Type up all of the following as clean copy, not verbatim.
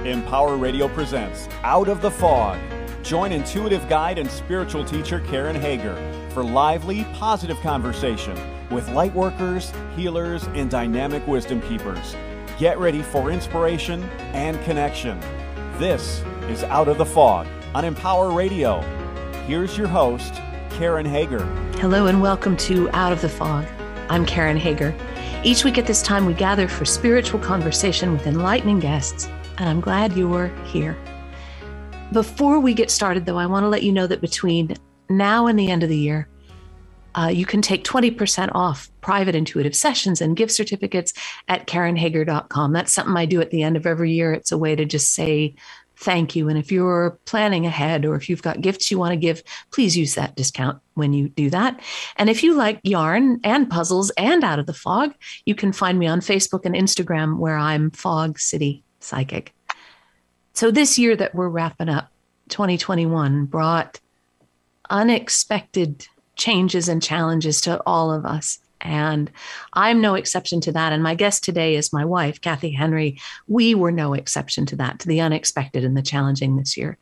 Empower Radio presents Out of the Fog. Join intuitive guide and spiritual teacher Karen Hager for lively, positive conversation with light workers, healers, and dynamic wisdom keepers. Get ready for inspiration and connection. This is Out of the Fog on Empower Radio. Here's your host, Karen Hager. Hello and welcome to Out of the Fog. I'm Karen Hager. Each week at this time, we gather for spiritual conversation with enlightening guests, and I'm glad you were here. Before we get started, though, I want to let you know that between now and the end of the year, you can take 20% off private intuitive sessions and gift certificates at KarenHager.com. That's something I do at the end of every year. It's a way to just say thank you. And if you're planning ahead or if you've got gifts you want to give, please use that discount when you do that. And if you like yarn and puzzles and Out of the Fog, you can find me on Facebook and Instagram where I'm Fog City Psychic. So this year that we're wrapping up, 2021, brought unexpected changes and challenges to all of us. And I'm no exception to that. And my guest today is my wife, Kathy Henry. We were no exception to that, to the unexpected and the challenging this year.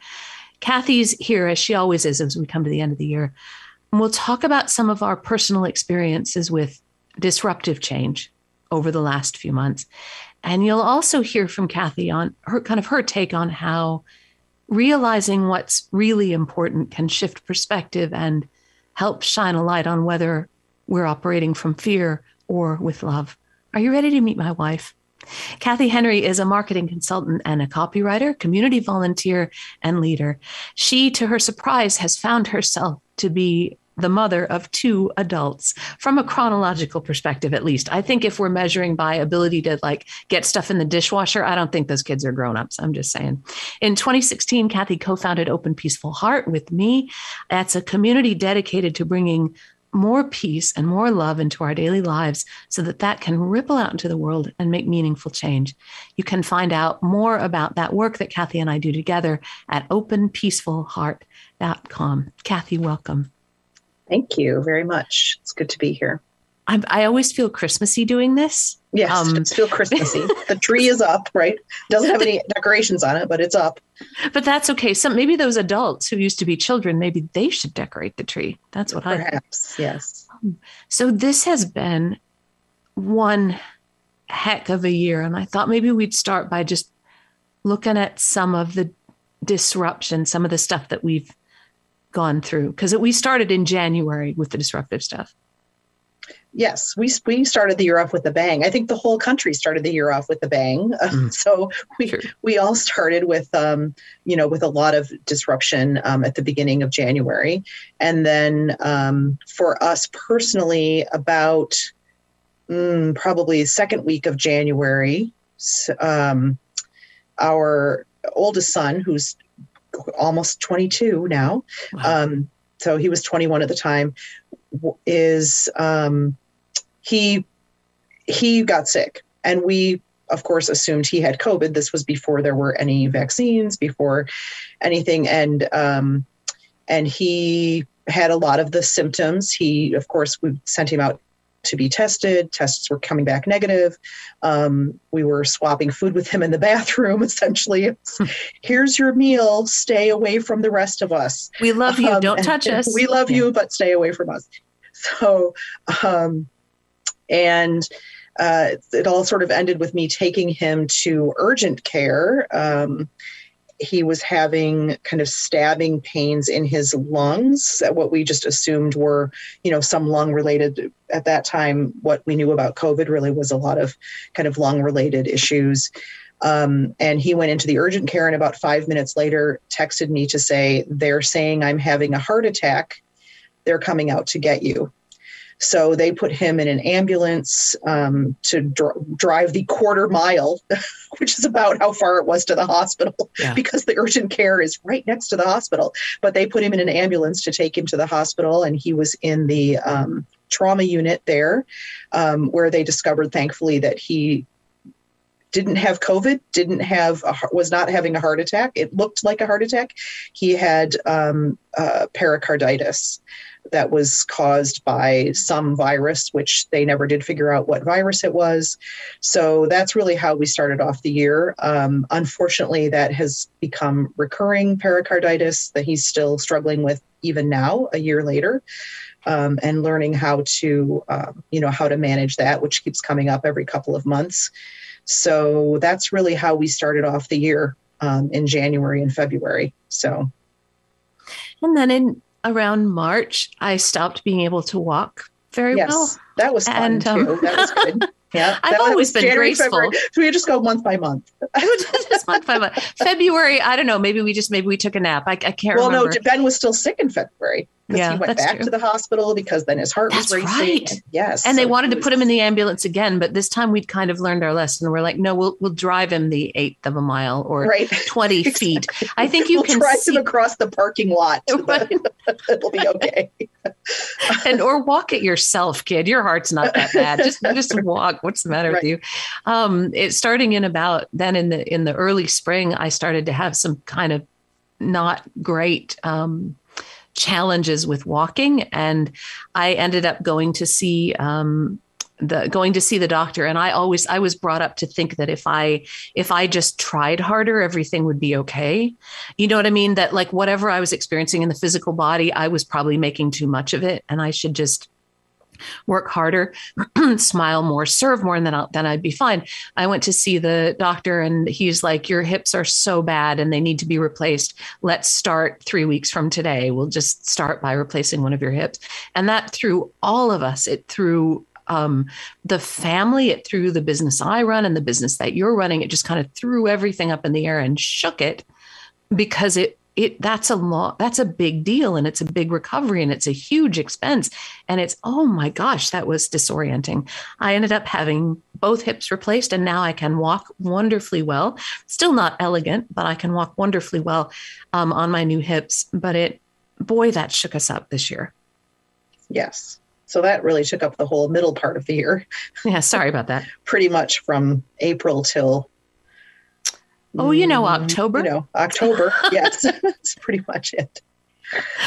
Kathy's here, as she always is, as we come to the end of the year. And we'll talk about some of our personal experiences with disruptive change over the last few months. And you'll also hear from Kathy on her take on how realizing what's really important can shift perspective and help shine a light on whether we're operating from fear or with love. Are you ready to meet my wife? Kathy Henry is a marketing consultant and a copywriter, community volunteer, and leader. She, to her surprise, has found herself to be the mother of two adults, from a chronological perspective, at least. I think if we're measuring by ability to get stuff in the dishwasher, I don't think those kids are grown-ups. I'm just saying. In 2016, Kathy co-founded Open Peaceful Heart with me. That's a community dedicated to bringing more peace and more love into our daily lives so that can ripple out into the world and make meaningful change. You can find out more about that work that Kathy and I do together at openpeacefulheart.com. Kathy, welcome. Thank you very much. It's good to be here. I always feel Christmassy doing this. Yes, it's feel Christmassy. The tree is up, right? Doesn't have any decorations on it, but it's up. But that's okay. So maybe those adults who used to be children, maybe they should decorate the tree. That's what Perhaps, yes. So this has been one heck of a year. And I thought maybe we'd start by just looking at some of the disruption, some of the stuff that we've gone through, because we started in January with the disruptive stuff. Yes, we started the year off with a bang. I think the whole country started the year off with a bang. So we all started with, with a lot of disruption at the beginning of January. And then for us personally, about probably the second week of January, our oldest son, who's almost 22 now. Wow. So he was 21 at the time, he got sick, and we, of course, assumed he had COVID. This was before there were any vaccines, before anything. And he had a lot of the symptoms. We sent him out to be tested. Tests were coming back negative. We were swapping food with him in the bathroom. Essentially, here's your meal. Stay away from the rest of us. We love you. Don't touch us. We love you, but stay away from us. So, it all sort of ended with me taking him to urgent care. He was having kind of stabbing pains in his lungs, what we just assumed were, some lung related. At that time, what we knew about COVID really was a lot of kind of lung related issues. And he went into the urgent care, and about 5 minutes later texted me to say, they're saying I'm having a heart attack. They're coming out to get you. So they put him in an ambulance to drive the quarter mile, which is about how far it was to the hospital, because the urgent care is right next to the hospital. But they put him in an ambulance to take him to the hospital, and he was in the trauma unit there, where they discovered, thankfully, that he didn't have COVID, was not having a heart attack. It looked like a heart attack. He had pericarditis that was caused by some virus, which they never did figure out what virus it was. So that's really how we started off the year. Unfortunately, that has become recurring pericarditis that he's still struggling with even now, a year later, and learning how to manage that, which keeps coming up every couple of months. So that's really how we started off the year in January and February. So, and then around March, I stopped being able to walk very well. That was fun too. That was good. Yeah, I've always been January, graceful. February. So we just go month by month. Just month by month. February, I don't know. Maybe we took a nap. I can't remember. Well, no, Ben was still sick in February because he went back to the hospital because then his heart was racing. Right. Yes. And they wanted to put him in the ambulance again, but this time we'd kind of learned our lesson. We're like, no, we'll drive him the 1/8 of a mile or 20 feet. I think you can drive him across the parking lot. It'll be okay. Or walk it yourself, kid. Your heart's not that bad. Just walk. What's the matter with you? It's starting in about then in the early spring, I started to have some kind of not great challenges with walking, and I ended up going to see the doctor. And I was brought up to think that if I just tried harder, everything would be okay. You know what I mean? That like whatever I was experiencing in the physical body, I was probably making too much of it, and I should just work harder, smile more, serve more, and then I'd be fine. I went to see the doctor, and he's like, your hips are so bad and they need to be replaced. Let's start 3 weeks from today. We'll just start by replacing one of your hips. And that threw all of us. It threw the family, it threw the business I run and the business that you're running. It just kind of threw everything up in the air and shook it, because that's a big deal, and it's a big recovery, and it's a huge expense. And it's, oh my gosh, that was disorienting. I ended up having both hips replaced, and now I can walk wonderfully well. Still not elegant, but I can walk wonderfully well on my new hips. But that shook us up this year. Yes. So that really took up the whole middle part of the year. Yeah. Sorry about that. Pretty much from April till October. October. Yes, that's pretty much it.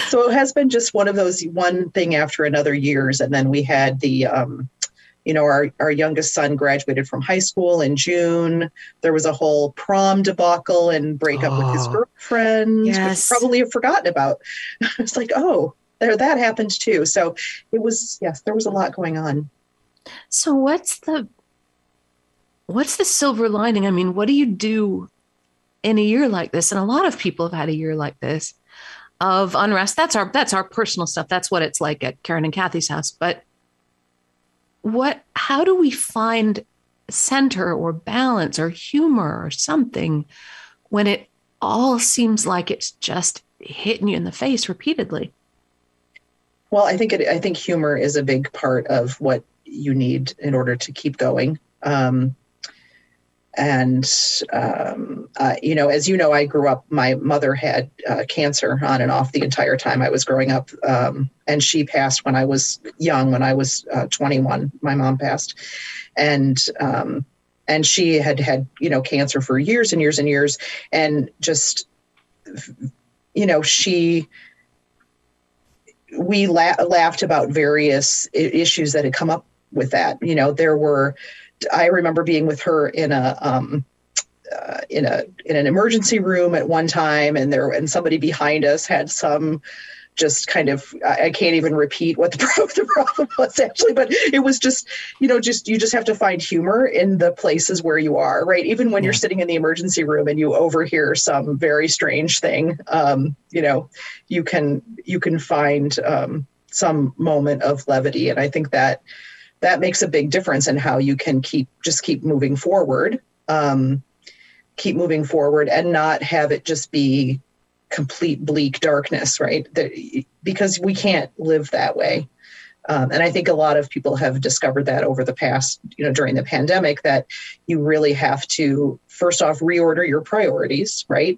So it has been just one of those one thing after another years. And then we had the, our youngest son graduated from high school in June. There was a whole prom debacle and breakup with his girlfriend, which probably have forgotten about. It's like, that happened too. So it was, there was a lot going on. So what's the silver lining? I mean, what do you do in a year like this? And a lot of people have had a year like this of unrest. That's our personal stuff. That's what it's like at Karen and Kathy's house. But how do we find center or balance or humor or something when it all seems like it's just hitting you in the face repeatedly? Well, I think humor is a big part of what you need in order to keep going. As you know, I grew up, my mother had cancer on and off the entire time I was growing up. And she passed when I was young, when I was 21, my mom passed. And she had cancer for years and years and years. And just, we laughed about various issues that had come up with that. I remember being with her in an emergency room at one time, and somebody behind us had some just kind of, I can't even repeat what the problem was actually, but it was just, you just have to find humor in the places where you are, right? Even when you're sitting in the emergency room and you overhear some very strange thing, you can find some moment of levity. And I think that makes a big difference in how you can keep moving forward, and not have it just be complete bleak darkness, right? Because we can't live that way. And I think a lot of people have discovered that over the past, during the pandemic, that you really have to, first off, reorder your priorities, right?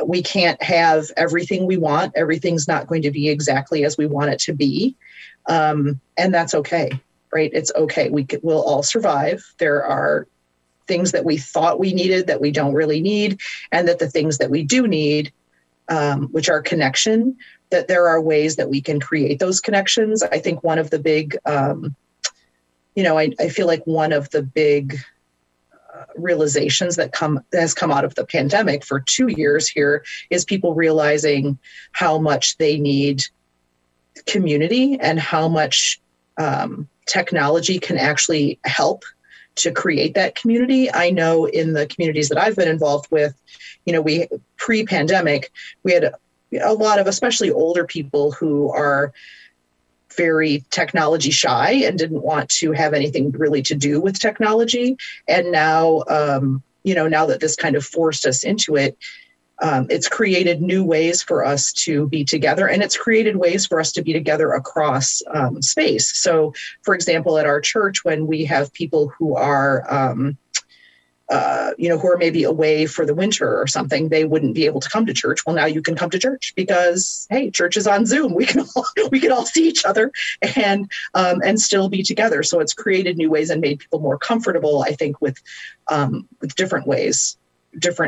We can't have everything we want. Everything's not going to be exactly as we want it to be. And that's okay, right? It's okay. We'll all survive. There are things that we thought we needed that we don't really need, and that the things that we do need, which are connection, that there are ways that we can create those connections. I think one of the big, I feel like one of the big realizations that has come out of the pandemic for 2 years here is people realizing how much they need community and how much technology can actually help to create that community. I know in the communities that I've been involved with, we pre-pandemic, we had a lot of especially older people who are very technology shy and didn't want to have anything really to do with technology. And now, now that this kind of forced us into it, it's created new ways for us to be together, and it's created ways for us to be together across space. So, for example, at our church, when we have people who are, who are maybe away for the winter or something, they wouldn't be able to come to church. Well, now you can come to church because, hey, church is on Zoom. We can all see each other and still be together. So it's created new ways and made people more comfortable, I think, with different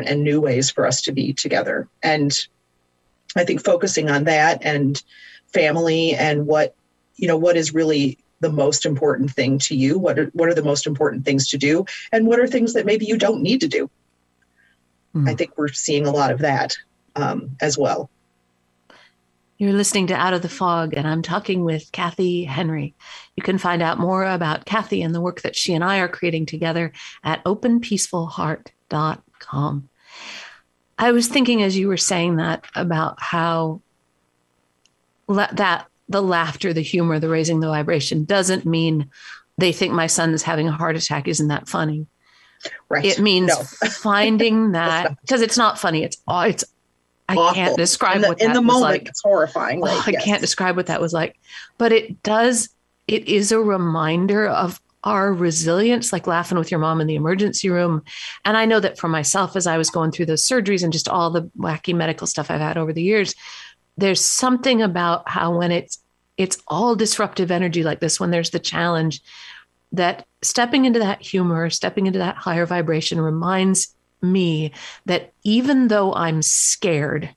and new ways for us to be together. And I think focusing on that and family and what is really the most important thing to you, what are the most important things to do, and what are things that maybe you don't need to do. I think we're seeing a lot of that as well. You're listening to Out of the Fog, and I'm talking with Kathy Henry. You can find out more about Kathy and the work that she and I are creating together at openpeacefulheart.com. I was thinking as you were saying that about how that the laughter, the humor, the raising the vibration doesn't mean they think my son is having a heart attack. Isn't that funny? Right. It means finding that, because it's not funny. It's I can't describe what that was like. In the moment, it's horrifying. I can't describe what that was like, but it is a reminder of our resilience, like laughing with your mom in the emergency room. And I know that for myself, as I was going through those surgeries and just all the wacky medical stuff I've had over the years, there's something about how when it's all disruptive energy like this, when there's the challenge, that stepping into that humor, stepping into that higher vibration reminds me that even though I'm scared,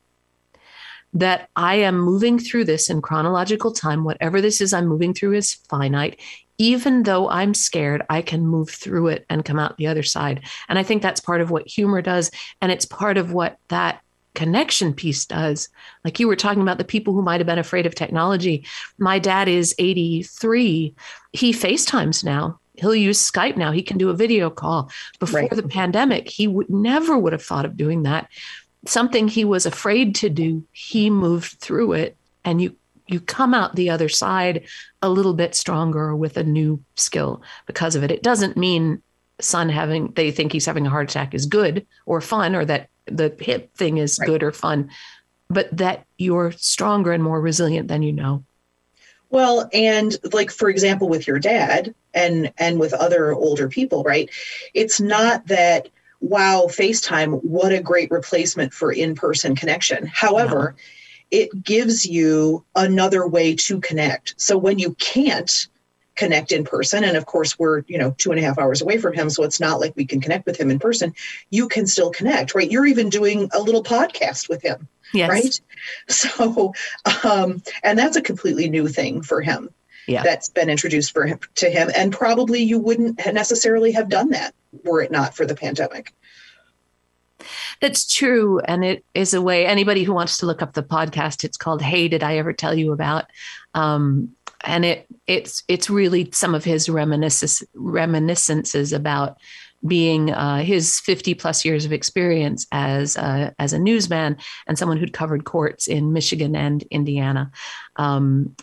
that I am moving through this in chronological time. Whatever this is I'm moving through is finite. Even though I'm scared, I can move through it and come out the other side. And I think that's part of what humor does. And it's part of what that connection piece does. Like you were talking about the people who might have been afraid of technology. My dad is 83. He FaceTimes now. He'll use Skype now. He can do a video call. Before the pandemic, he never would have thought of doing that. Something he was afraid to do, he moved through it. And you come out the other side a little bit stronger with a new skill because of it. It doesn't mean they think he's having a heart attack is good or fun, or that the hip thing is good or fun, but that you're stronger and more resilient than you know. Well, and like, for example, with your dad and with other older people, right? It's not that, wow, FaceTime, what a great replacement for in-person connection. However, it gives you another way to connect. So when you can't connect in person, and of course we're 2.5 hours away from him, so it's not like we can connect with him in person, you can still connect, right? You're even doing a little podcast with him, right? So, and that's a completely new thing for him. That's been introduced to him, and probably you wouldn't necessarily have done that were it not for the pandemic. That's true. And it is a way, anybody who wants to look up the podcast, it's called Hey, Did I Ever Tell You About? And it's really some of his reminiscences about being his 50 plus years of experience as a newsman and someone who'd covered courts in Michigan and Indiana.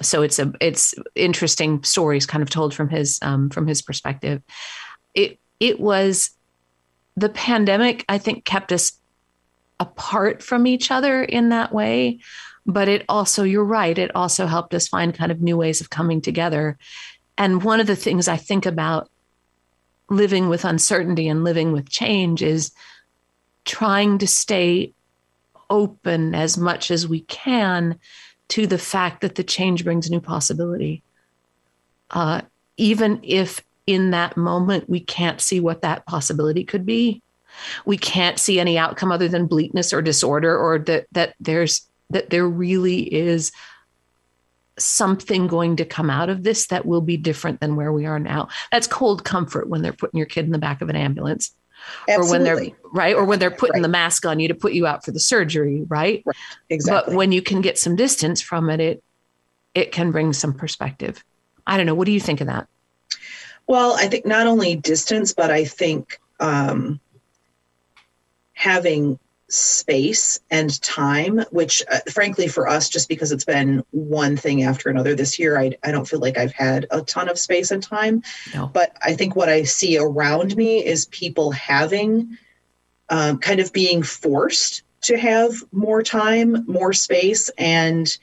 So it's interesting stories kind of told from his perspective. It was the pandemic, I think, kept us apart from each other in that way. But it also, you're right, it also helped us find kind of new ways of coming together. And one of the things I think about living with uncertainty and living with change is trying to stay open as much as we can to the fact that the change brings new possibility. Even if in that moment, we can't see what that possibility could be. We can't see any outcome other than bleakness or disorder, or that there really is something going to come out of this that will be different than where we are now. That's cold comfort when they're putting your kid in the back of an ambulance. Absolutely. Or when they're putting the mask on you to put you out for the surgery, right? Exactly. But when you can get some distance from it, it can bring some perspective. I don't know. What do you think of that? Well, I think not only distance, but I think having space and time, which frankly for us, just because it's been one thing after another this year, I don't feel like I've had a ton of space and time. No. But I think what I see around me is people having kind of being forced to have more time, more space, and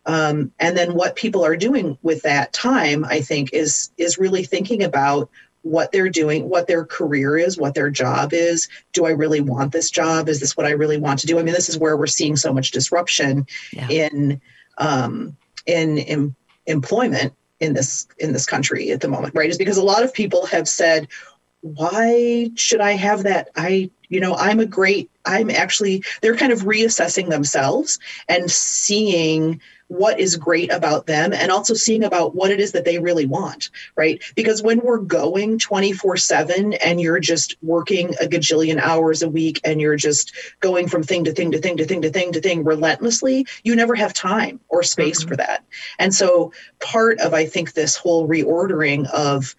then what people are doing with that time, I think, is really thinking about what they're doing, what their career is, what their job is. Do I really want this job? Is this what I really want to do? I mean, this is where we're seeing so much disruption in employment in this country at the moment, right? Is because a lot of people have said, why should I have that? I'm actually, they're kind of reassessing themselves and seeing what is great about them, and also seeing about what it is that they really want, right? Because when we're going 24/7 and you're just working a gajillion hours a week and you're just going from thing to thing to thing to thing to thing to thing relentlessly, you never have time or space for that. And so part of, I think, this whole reordering of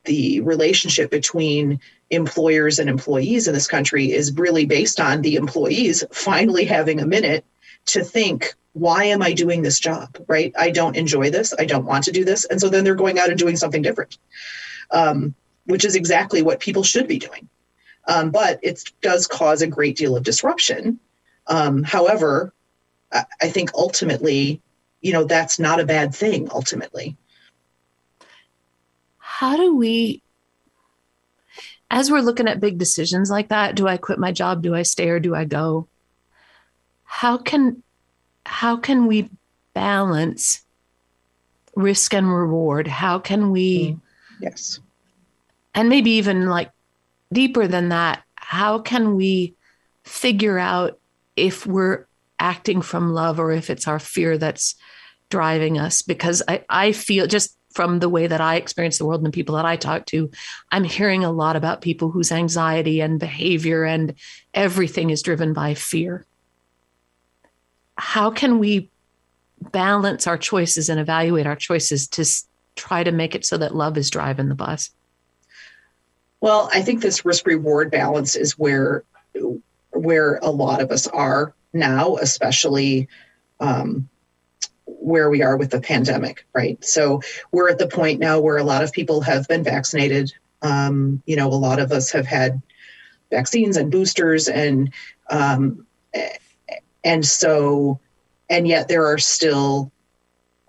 the relationship between employers and employees in this country is really based on the employees finally having a minute to think, why am I doing this job, right? I don't enjoy this. I don't want to do this. And so then they're going out and doing something different, which is exactly what people should be doing. But it does cause a great deal of disruption. However, I think ultimately, that's not a bad thing, ultimately. How do we, as we're looking at big decisions like that, do I quit my job? Do I stay or do I go? How can we balance risk and reward? How can we, yes, and maybe even like deeper than that, how can we figure out if we're acting from love or if it's our fear that's driving us? Because I feel, just from the way that I experience the world and the people that I talk to, I'm hearing a lot about people whose anxiety and behavior and everything is driven by fear. How can we balance our choices and evaluate our choices to try to make it so that love is driving the bus? Well, I think this risk-reward balance is where a lot of us are now, especially where we are with the pandemic, right? So we're at the point now where a lot of people have been vaccinated. A lot of us have had vaccines and boosters, and yet there are still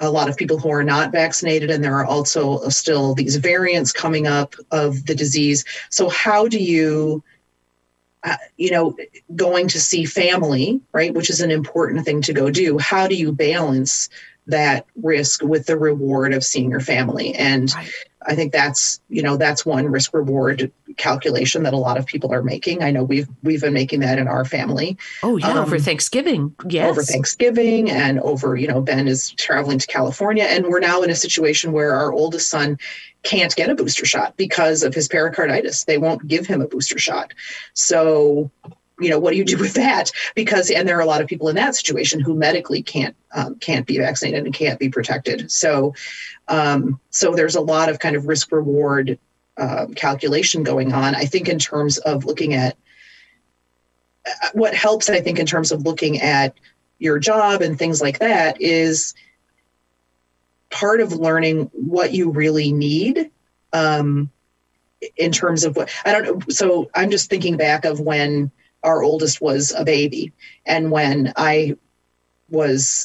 a lot of people who are not vaccinated, and there are also still these variants coming up of the disease. So how do you, going to see family, right, which is an important thing to go do, how do you balance that risk with the reward of seeing your family? And right. I think that's one risk reward calculation that a lot of people are making. I know we've been making that in our family. Oh yeah, over Thanksgiving. Yes. Over Thanksgiving, and over, Ben is traveling to California, and we're now in a situation where our oldest son can't get a booster shot because of his pericarditis. They won't give him a booster shot. So, what do you do with that? And there are a lot of people in that situation who medically can't be vaccinated and can't be protected. So there's a lot of kind of risk reward calculation going on. I think in terms of looking at what helps, I think in terms of looking at your job and things like that is part of learning what you really need in terms of what, I don't know. So I'm just thinking back of when our oldest was a baby, and when I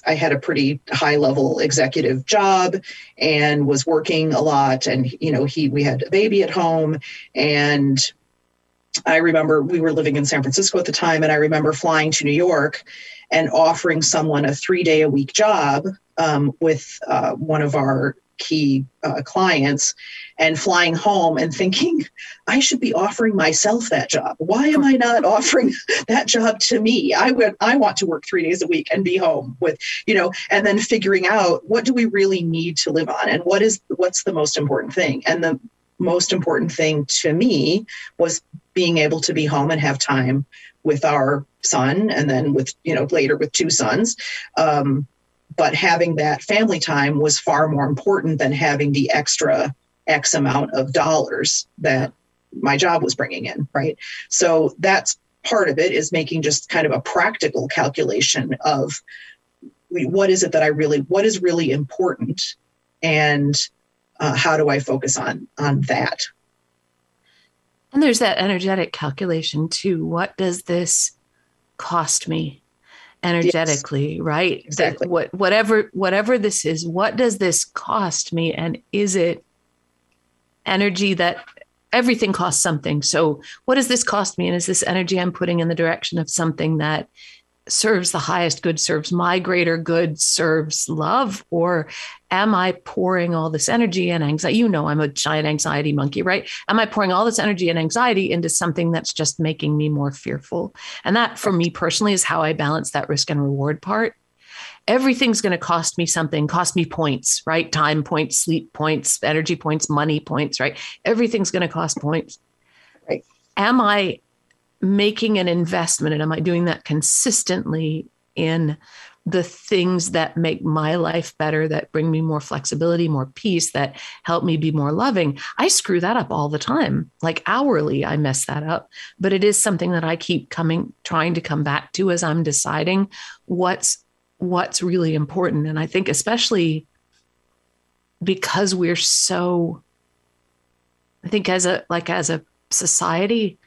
had a pretty high level executive job and was working a lot, and we had a baby at home, and I remember we were living in San Francisco at the time, and I remember flying to New York and offering someone a 3-day-a-week job with one of our key clients, and flying home and thinking, I should be offering myself that job. Why am I not offering that job to me? I want to work 3 days a week and be home with, and then figuring out, what do we really need to live on, and what's the most important thing? And the most important thing to me was being able to be home and have time with our son, and then with, later with 2 sons. But having that family time was far more important than having the extra X amount of dollars that my job was bringing in, right? So that's part of it, is making just kind of a practical calculation of what is really important, and how do I focus on that? And there's that energetic calculation too. What does this cost me energetically, yes. Right? Exactly. Whatever this is, what does this cost me? And is it energy that everything costs something? So what does this cost me? And is this energy I'm putting in the direction of something that serves the highest good, serves my greater good, serves love? Or am I pouring all this energy and anxiety? I'm a giant anxiety monkey, right? Am I pouring all this energy and anxiety into something that's just making me more fearful? And that, for me personally, is how I balance that risk and reward part. Everything's going to cost me something, cost me points, right? Time points, sleep points, energy points, money points, right? Everything's going to cost points. Right. Am I making an investment, and am I doing that consistently in the things that make my life better, that bring me more flexibility, more peace, that help me be more loving? I screw that up all the time. Like hourly, I mess that up, but it is something that I keep trying to come back to as I'm deciding what's really important. And I think especially because we're so, I think as a society,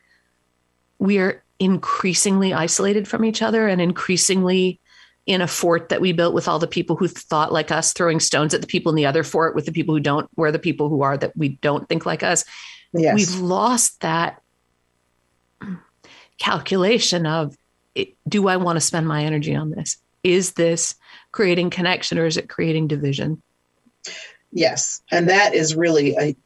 we are increasingly isolated from each other, and increasingly in a fort that we built with all the people who thought like us, throwing stones at the people in the other fort with the people who don't, where the people who are that we don't think like us. Yes. We've lost that calculation of, do I want to spend my energy on this? Is this creating connection, or is it creating division? Yes. And that is really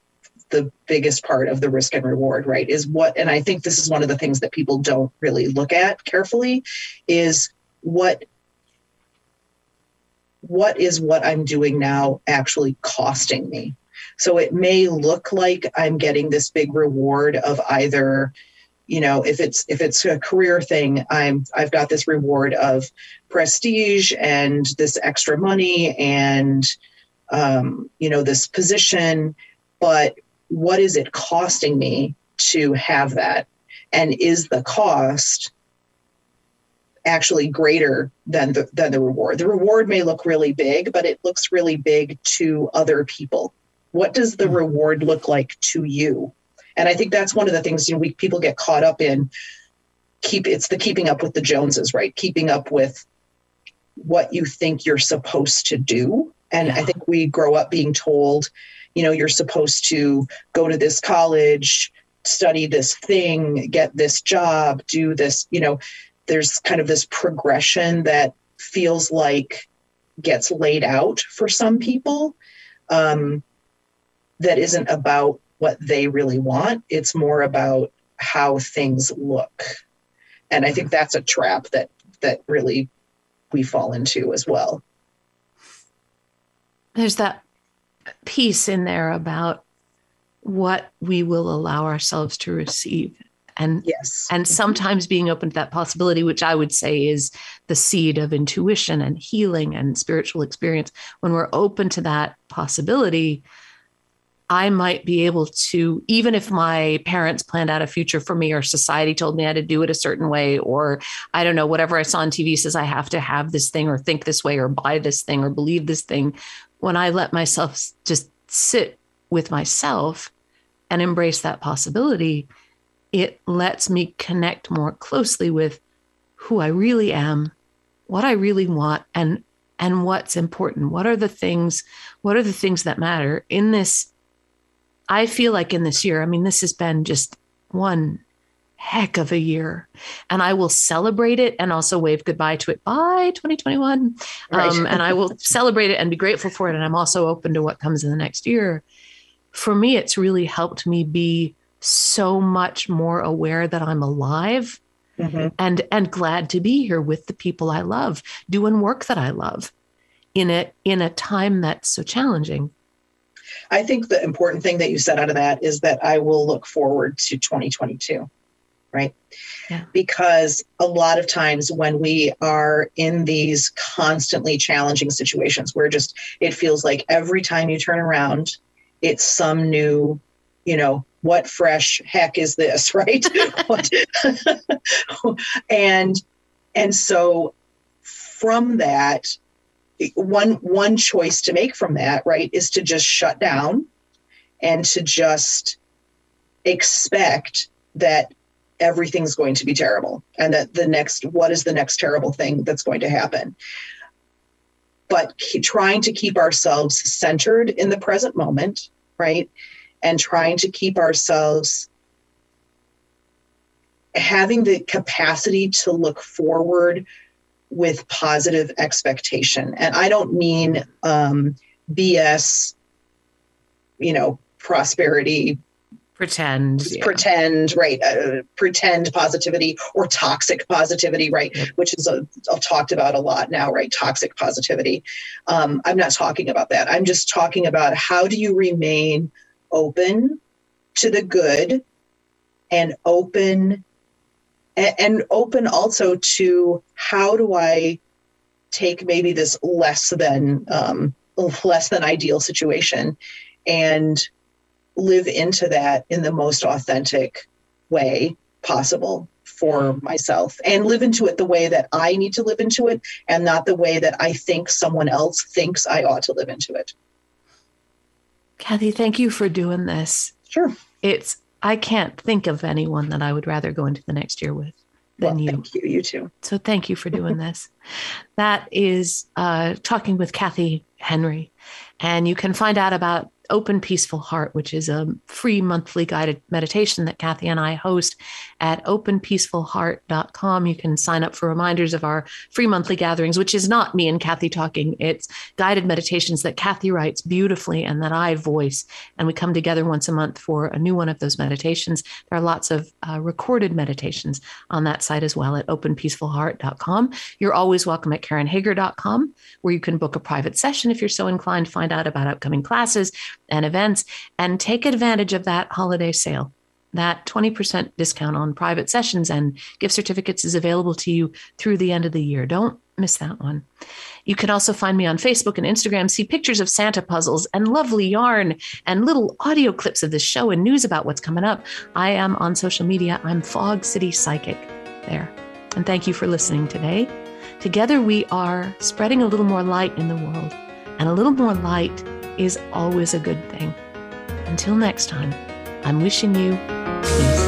the biggest part of the risk and reward, right? And I think this is one of the things that people don't really look at carefully, is what is what I'm doing now actually costing me? So it may look like I'm getting this big reward of either, if it's a career thing, I've got this reward of prestige and this extra money and, this position, but what is it costing me to have that? And is the cost actually greater than the reward? The reward may look really big, but it looks really big to other people. What does the reward look like to you? And I think that's one of the things, people get caught up in. It's the keeping up with the Joneses, right? Keeping up with what you think you're supposed to do. And I think we grow up being told, you're supposed to go to this college, study this thing, get this job, do this, there's kind of this progression that feels like gets laid out for some people, that isn't about what they really want. It's more about how things look. And I think that's a trap that really we fall into as well. There's that piece in there about what we will allow ourselves to receive. And yes. And sometimes being open to that possibility, which I would say is the seed of intuition and healing and spiritual experience. When we're open to that possibility, I might be able to, even if my parents planned out a future for me, or society told me I had to do it a certain way, or I don't know, whatever I saw on TV says I have to have this thing or think this way or buy this thing or believe this thing. When I let myself just sit with myself and embrace that possibility, it lets me connect more closely with who I really am, what I really want, and what's important. What are the things that matter in this? I feel like in this year, this has been just one heck of a year, and I will celebrate it and also wave goodbye to it. Bye, 2021. Right. And I will celebrate it and be grateful for it. And I'm also open to what comes in the next year. For me, it's really helped me be so much more aware that I'm alive and glad to be here with the people I love, doing work that I love in a time that's so challenging. I think the important thing that you said out of that is that I will look forward to 2022, right? Yeah. Because a lot of times when we are in these constantly challenging situations where it feels like every time you turn around, it's some new, what fresh heck is this, right? and so from that, one choice to make from that, right, is to just shut down and to just expect that everything's going to be terrible and that what is the next terrible thing that's going to happen? But trying to keep ourselves centered in the present moment, right? And trying to keep ourselves having the capacity to look forward with positive expectation. And I don't mean BS, prosperity, pretend, right? Pretend positivity or toxic positivity, right? Yep. Which is talked about a lot now, right? Toxic positivity. I'm not talking about that. I'm just talking about how do you remain open to the good and open also to how do I take maybe this less than ideal situation and live into that in the most authentic way possible for myself, and live into it the way that I need to live into it and not the way that I think someone else thinks I ought to live into it. Kathy, thank you for doing this. Sure. I can't think of anyone that I would rather go into the next year with than you. Thank you. You too. So thank you for doing this. That is Talking with Kathy Henry. And you can find out about Open Peaceful Heart, which is a free monthly guided meditation that Kathy and I host at openpeacefulheart.com. You can sign up for reminders of our free monthly gatherings, which is not me and Kathy talking. It's guided meditations that Kathy writes beautifully and that I voice. And we come together once a month for a new one of those meditations. There are lots of recorded meditations on that site as well at openpeacefulheart.com. You're always welcome at KarenHager.com, where you can book a private session if you're so inclined, find out about upcoming classes and events, and take advantage of that holiday sale. That 20% discount on private sessions and gift certificates is available to you through the end of the year. Don't miss that one. You can also find me on Facebook and Instagram, see pictures of Santa puzzles and lovely yarn and little audio clips of this show and news about what's coming up. I am on social media. I'm Fog City Psychic there. And thank you for listening today. Together we are spreading a little more light in the world, and a little more light is always a good thing. Until next time, I'm wishing you peace.